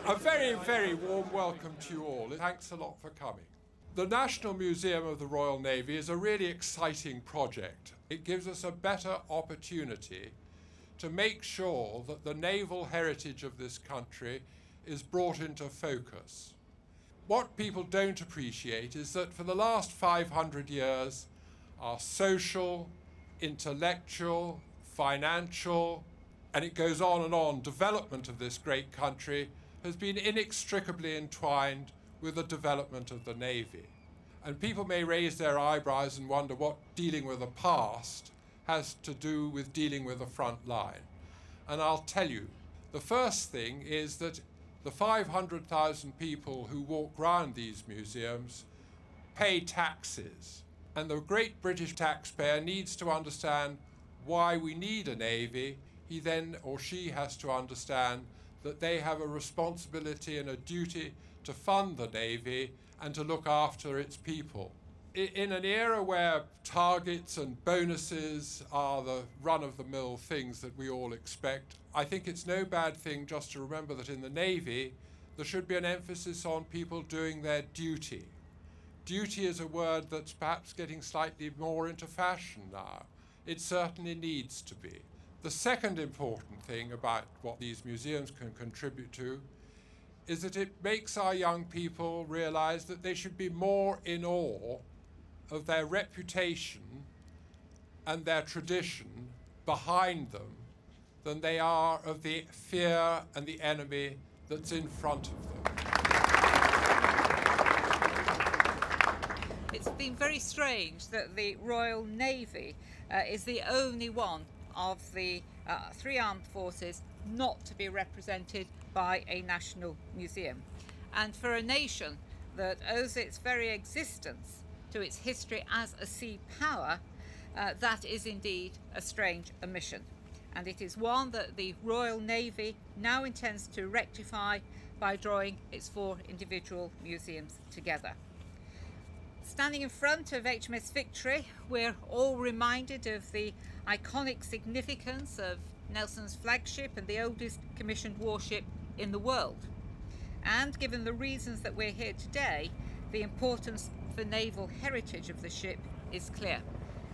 A very, very warm welcome to you all. Thanks a lot for coming. The National Museum of the Royal Navy is a really exciting project. It gives us a better opportunity to make sure that the naval heritage of this country is brought into focus. What people don't appreciate is that for the last 500 years, our social, intellectual, financial, and it goes on, development of this great country has been inextricably entwined with the development of the Navy. And people may raise their eyebrows and wonder what dealing with the past has to do with dealing with the front line. And I'll tell you, the first thing is that the 500,000 people who walk round these museums pay taxes. And the great British taxpayer needs to understand why we need a Navy. He then or she has to understand that they have a responsibility and a duty to fund the Navy and to look after its people. In an era where targets and bonuses are the run-of-the-mill things that we all expect, I think it's no bad thing just to remember that in the Navy there should be an emphasis on people doing their duty. Duty is a word that's perhaps getting slightly more into fashion now. It certainly needs to be. The second important thing about what these museums can contribute to is that it makes our young people realize that they should be more in awe of their reputation and their tradition behind them than they are of the fear and the enemy that's in front of them. It's been very strange that the Royal Navy is the only one of the three armed forces not to be represented by a national museum. And for a nation that owes its very existence to its history as a sea power, that is indeed a strange omission. And it is one that the Royal Navy now intends to rectify by drawing its four individual museums together. Standing in front of HMS Victory, we're all reminded of the iconic significance of Nelson's flagship and the oldest commissioned warship in the world. And given the reasons that we're here today, the importance for naval heritage of the ship is clear.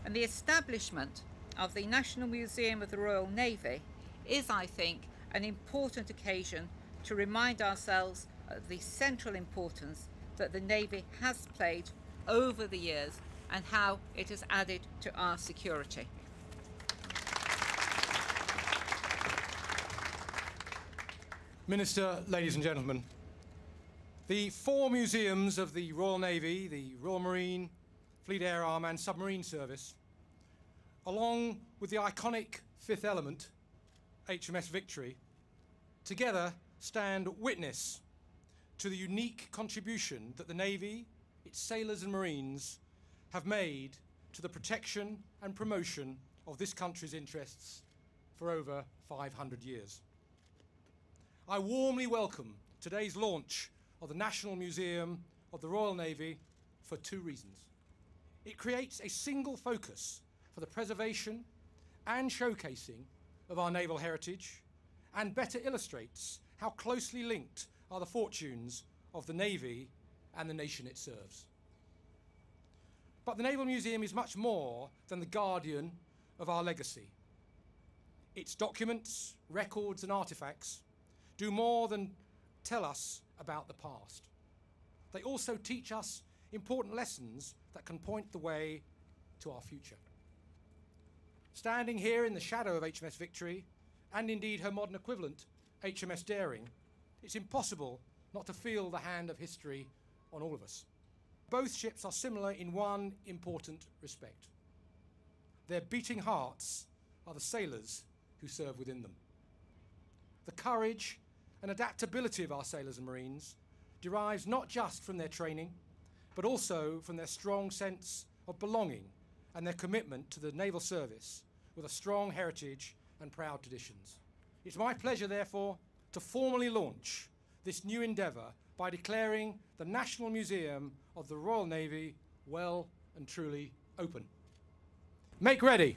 And the establishment of the National Museum of the Royal Navy is, I think, an important occasion to remind ourselves of the central importance that the Navy has played over the years and how it has added to our security. Minister, ladies and gentlemen, the four museums of the Royal Navy, the Royal Marine, Fleet Air Arm and Submarine Service, along with the iconic fifth element, HMS Victory, together stand witness to the unique contribution that the Navy, its sailors and Marines have made to the protection and promotion of this country's interests for over 500 years. I warmly welcome today's launch of the National Museum of the Royal Navy for two reasons. It creates a single focus for the preservation and showcasing of our naval heritage and better illustrates how closely linked are the fortunes of the Navy and the nation it serves. But the Naval Museum is much more than the guardian of our legacy. Its documents, records and artifacts do more than tell us about the past. They also teach us important lessons that can point the way to our future. Standing here in the shadow of HMS Victory, and indeed her modern equivalent, HMS Daring, it's impossible not to feel the hand of history on all of us. Both ships are similar in one important respect. Their beating hearts are the sailors who serve within them. The courage and adaptability of our sailors and Marines derives not just from their training, but also from their strong sense of belonging and their commitment to the naval service with a strong heritage and proud traditions. It's my pleasure, therefore, to formally launch this new endeavour by declaring the National Museum of the Royal Navy well and truly open. Make ready.